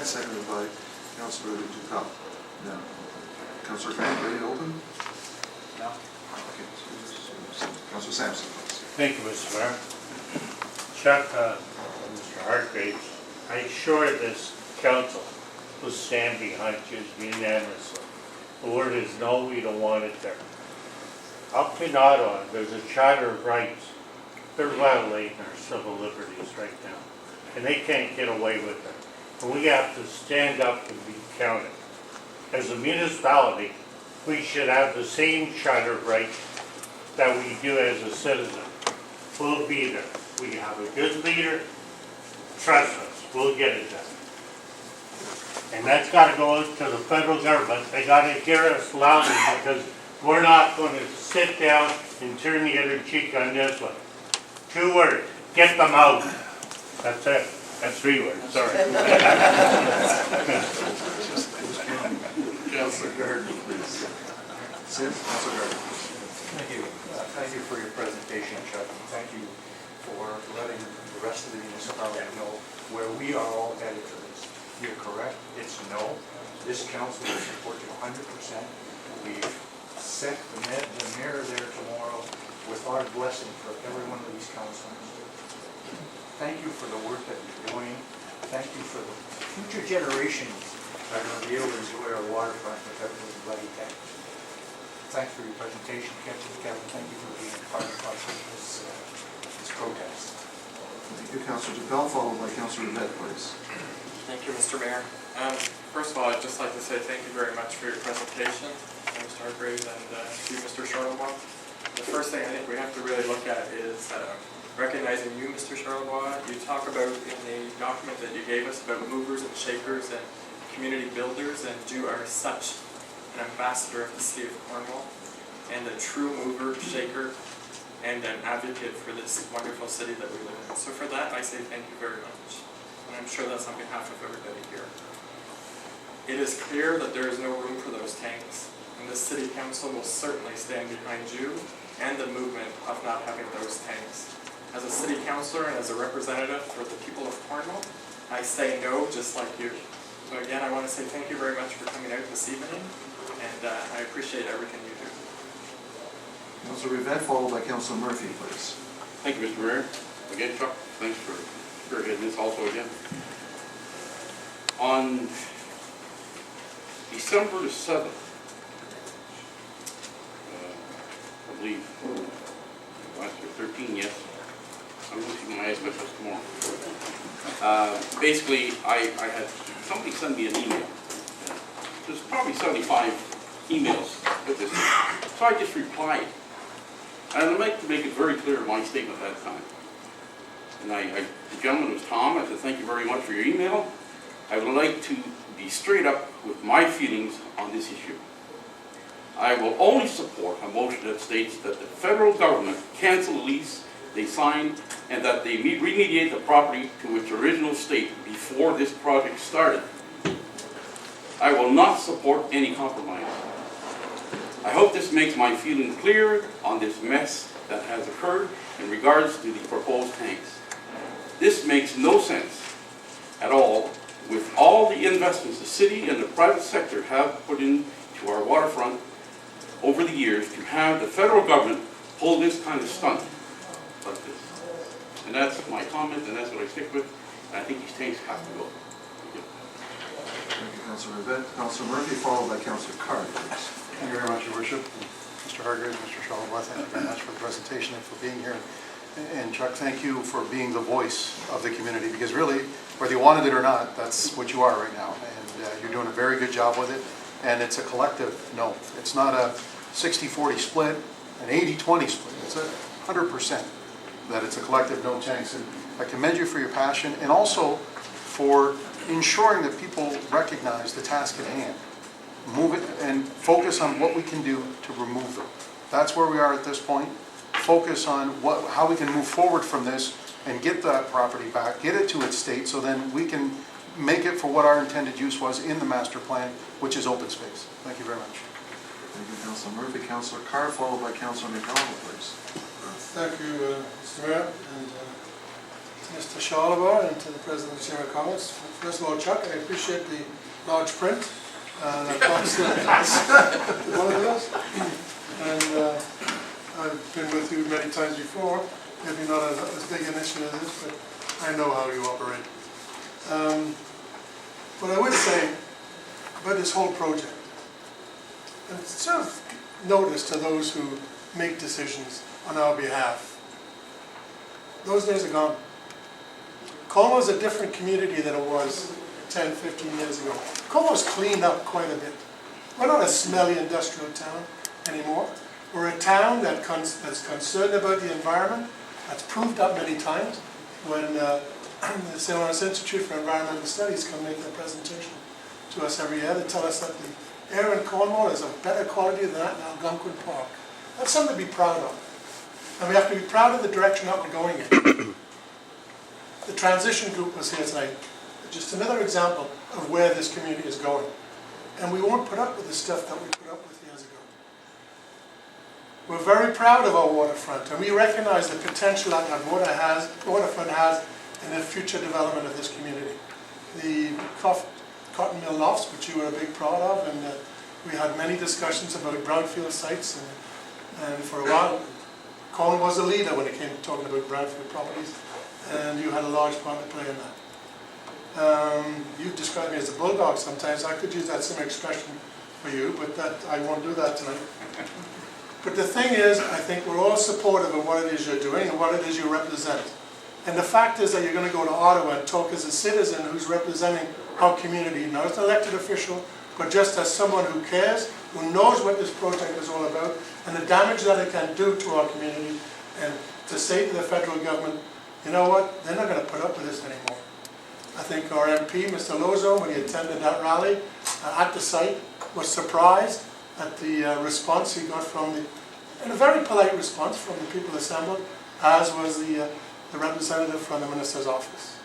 Rivette, seconded by Councillor Ducal. Now, Councillor Grant, ready to open? No. Okay. Councillor Sampson, please. Thank you, Mr. Mayor. Chuck, Mr. Hargraves, I assure this council will stand behind you unanimously. The word is no, we don't want it there. Up in Ottawa, there's a Charter of Rights. They're violating our civil liberties right now, and they can't get away with it. And we have to stand up and be counted. As a municipality, we should have the same Charter of Rights that we do as a citizen. We'll be there. We have a good leader. Trust us, we'll get it done. And that's got to go to the federal government. They got to hear us loudly, because we're not going to sit down and turn the other cheek on this one. 2 words, get them out. That's it. That's 3 words, sorry. Councillor Gardner, please. Councillor Gardner. Thank you. Thank you for your presentation, Chuck. And thank you for letting the rest of the municipality know where we are all headed for this. You're correct. It's no. This council will support you 100%. We've set the mayor there tomorrow with our blessing for every one of these councilors. Thank you for the work that you're doing. Thank you for the future generations that are going to be able to enjoy our waterfront without those bloody tanks. Thanks for your presentation, Kevin. Thank you for being part of this protest. Thank you, Councillor Ducal, followed by Councillor Rivette, please. Thank you, Mr. Mayor. First of all, I'd just like to say thank you very much for your presentation, Mr. Hargraves, and to Mr. Charlebois. The first thing I think we have to really look at is recognizing you, Mr. Charlebois. You talk about in the document that you gave us about movers and shakers and community builders, and you are such an ambassador of the city of Cornwall, and a true mover, shaker, and an advocate for this wonderful city that we live in. So for that, I say thank you very much. And I'm sure that's on behalf of everybody here. It is clear that there is no room for those tanks, and the city council will certainly stand behind you and the movement of not having those tanks. As a city councillor and as a representative for the people of Cornwall, I say no just like you. So again, I want to say thank you very much for coming out this evening, and I appreciate everything you do. Councillor Rivette, followed by Councillor Murphy, please. Thank you, Mr. Mayor. Again, Chuck, thanks for spearheading this also again. On December the 7th, I believe, last year, 13, yes. I'm going to see my eyes myself tomorrow. Basically, I had somebody send me an email. There's probably 75 emails with this. So I just replied. And I'd like to make it very clear in my statement at that time. And the gentleman was Tom. I said, thank you very much for your email. I would like to be straight up with my feelings on this issue. I will only support a motion that states that the federal government cancel the lease they signed and that they remediate the property to its original state before this project started. I will not support any compromise. I hope this makes my feeling clear on this mess that has occurred in regards to the proposed tanks. This makes no sense at all with all the investments the city and the private sector have put into our waterfront over the years to have the federal government pull this kind of stunt like this. And that's my comment, and that's what I stick with. And I think these tanks have to go. Thank you. Thank you, Councillor Rivette. Councillor Murphy, followed by Councillor Card, please. Thank you very much, Your Worship. Mr. Hargraves, Mr. Charlebois, thank you very much for the presentation and for being here. And Chuck, thank you for being the voice of the community, because really, whether you wanted it or not, that's what you are right now. And you're doing a very good job with it. And it's a collective no. It's not a 60-40 split, an 80-20 split. It's 100% that it's a collective no tanks. And I commend you for your passion and also for ensuring that people recognize the task at hand. Move it and focus on what we can do to remove them. That's where we are at this point. Focus on how we can move forward from this and get that property back, get it to its state, so then we can make it for what our intended use was in the master plan, which is open space. Thank you very much. Thank you, Councillor Murphy. Councillor Carr, followed by Councillor McDonald, please. Thank you, Mr. Mayor, and Mr. Charlebois and to the President of the Chamber of Commerce. First of all, Chuck, I appreciate the large print. That comes one of those. And I've been with you many times before, maybe not as big an issue as this, but I know how you operate. What I would say about this whole project, and sort of notice to those who make decisions on our behalf, those days are gone. Cornwall is a different community than it was 10, 15 years ago. Cornwall's cleaned up quite a bit. We're not a smelly industrial town anymore. We're a town that's concerned about the environment. That's proved up many times when the St. Lawrence Institute for Environmental Studies come make their presentation to us every year. They tell us that the air in Cornwall is of better quality than that in Algonquin Park. That's something to be proud of. And we have to be proud of the direction that we're going in. The transition group was here tonight. Just another example of where this community is going. And we won't put up with the stuff that we put up with years ago. We're very proud of our waterfront, and we recognize the potential that our waterfront has in the future development of this community. The cotton mill lofts, which you were a big part of, and we had many discussions about brownfield sites, and for a while, Colin was a leader when it came to talking about brownfield properties, and you had a large part to play in that. You described me as a bulldog sometimes. I could use that same expression for you, but I won't do that tonight. But the thing is, I think we're all supportive of what it is you're doing and what it is you represent. And the fact is that you're going to go to Ottawa and talk as a citizen who's representing our community, not as an elected official, but just as someone who cares, who knows what this project is all about, and the damage that it can do to our community, and to say to the federal government, you know what, they're not going to put up with this anymore. I think our MP, Mr. Lozo, when he attended that rally at the site, was surprised at the response he got from and a very polite response from the people assembled, as was the representative from the minister's office.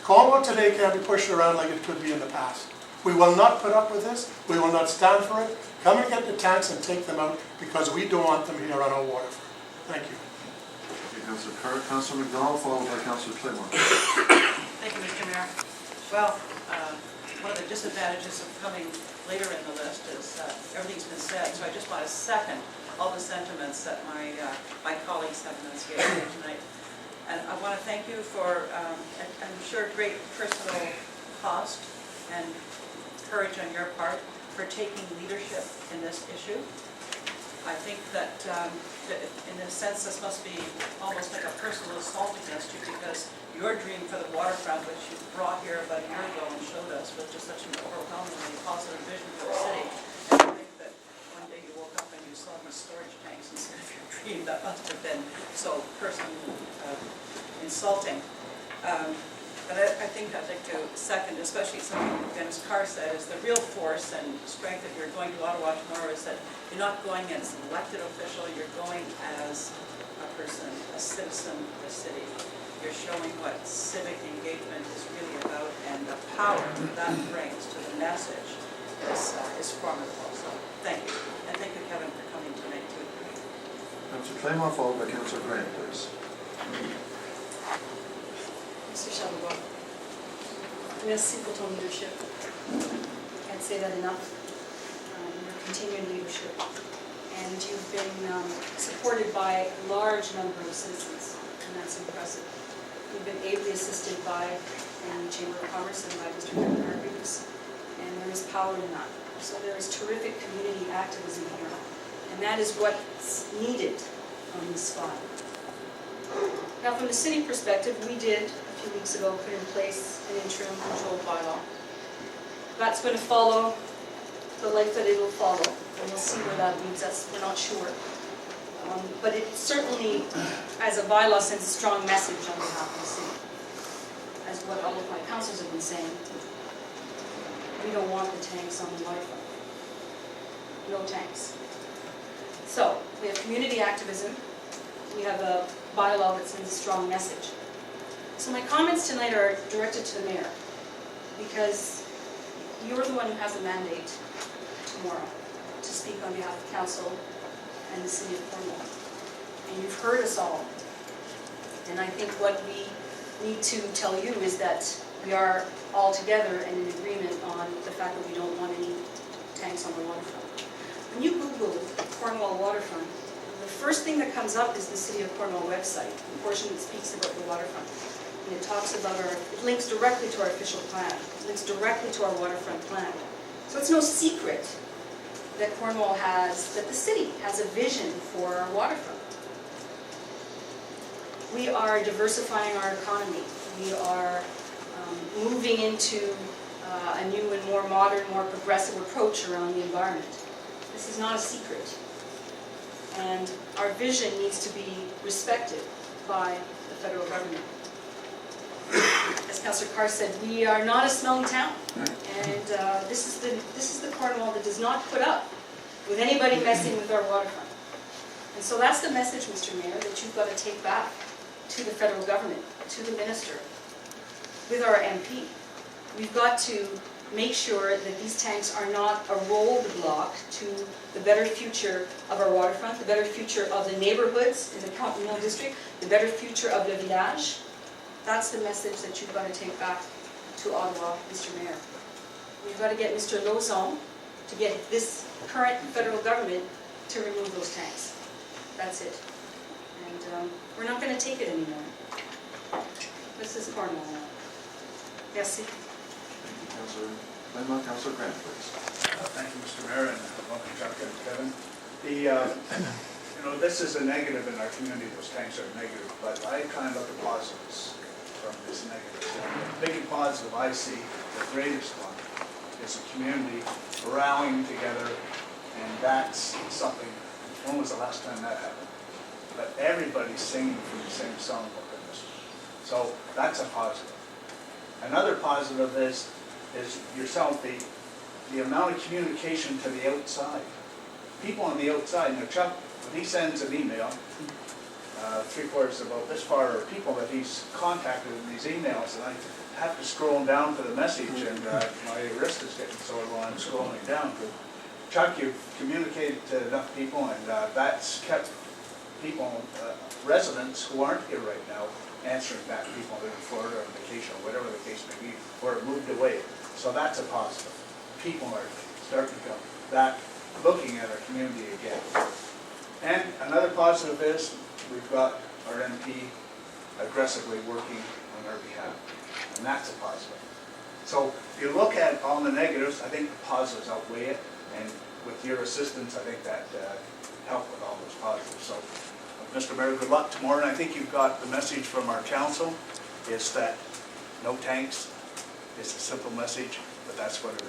Cornwall today can't be pushed around like it could be in the past. We will not put up with this. We will not stand for it. Come and get the tanks and take them out, because we don't want them here on our waterfront. Thank you. Thank you, Councillor Kerr. Councillor McDonald, followed by Councillor Claymore. Thank you, Mr. Mayor. Well, one of the disadvantages of coming later in the list is everything's been said, so I just want to second all the sentiments that my colleagues have enunciated here tonight. And I want to thank you for, I'm sure, great personal cost and courage on your part for taking leadership in this issue. I think that in a sense this must be almost like a personal assault against you, because your dream for the waterfront, which you brought here about a year ago and showed us, was just such an overwhelmingly positive vision for the city. And I think that one day you woke up and you saw these storage tanks instead of your dream. That must have been so personally insulting. But I think I'd like to second, especially something Dennis Carr said, is the real force and strength if you're going to Ottawa tomorrow is that you're not going as an elected official, you're going as a person, a citizen of the city. You're showing what civic engagement is really about, and the power that brings to the message is formidable. So thank you. And thank you, Kevin, for coming tonight too. Councillor Claymore, followed by Councillor Grant, please. Mr. Charlebois, merci pour ton leadership. Can't say that enough. Your continued leadership. And you've been supported by a large number of citizens, and that's impressive. You've been ably assisted by the Chamber of Commerce and by Mr. Kevin Hargreaves, and there is power in that. So there is terrific community activism here, and that is what's needed on this file. Now, from the city perspective, we did, a few weeks ago, put in place an interim control bylaw. That's going to follow the life that it will follow, and we'll see where that leads us. We're not sure. But it certainly, as a bylaw, sends a strong message on behalf of the city. As what all of my councillors have been saying, we don't want the tanks on the waterfront. No tanks. So, we have community activism. We have a bylaw that sends a strong message. So my comments tonight are directed to the mayor, because you're the one who has a mandate tomorrow to speak on behalf of council and the city of Cornwall. And you've heard us all. And I think what we need to tell you is that we are all together and in agreement on the fact that we don't want any tanks on the waterfront. When you Google Cornwall waterfront, the first thing that comes up is the City of Cornwall website, the portion that speaks about the waterfront. And it talks about it links directly to our official plan, it links directly to our waterfront plan. So it's no secret that Cornwall has, that the city has a vision for our waterfront. We are diversifying our economy. We are moving into a new and more modern, more progressive approach around the environment. This is not a secret. And our vision needs to be respected by the federal government. As Councillor Carr said, we are not a smelly town. And this is the Cornwall that does not put up with anybody messing with our waterfront. And so that's the message, Mr. Mayor, that you've got to take back to the federal government, to the minister, with our MP. We've got to make sure that these tanks are not a roadblock to the better future of our waterfront, the better future of the neighborhoods in the Cornwall district, the better future of the village. That's the message that you've got to take back to Ottawa, Mr. Mayor. We've got to get Mr. Lauzon to get this current federal government to remove those tanks. That's it. And we're not going to take it anymore. This is Cornwall now. Merci. Councillor Glenmont, Councillor Grant, please. Thank you, Mr. Mayor, and welcome, Chuck and Kevin. This is a negative in our community, those tanks are negative, but I kind of look at positives from this negative. The big positive I see, the greatest one, is a community rallying together, and that's something, when was the last time that happened? But everybody's singing from the same songbook in this. So that's a positive. Another positive is yourself, the amount of communication to the outside. People on the outside, now Chuck, when he sends an email, 3/4 about this far are people that he's contacted in these emails, and I have to scroll down to the message, and my wrist is getting sore while I'm scrolling down. But Chuck, you've communicated to enough people, and that's kept people, residents who aren't here right now, answering back, people that are in Florida on vacation, or whatever the case may be, or moved away. So that's a positive. People are starting to come back, looking at our community again. And another positive is we've got our MP aggressively working on our behalf, and that's a positive. So if you look at all the negatives, I think the positives outweigh it, and with your assistance, I think that helped with all those positives. So, Mr. Mayor, good luck tomorrow, and I think you've got the message from our council, is that no tanks. It's a simple message, but that's what it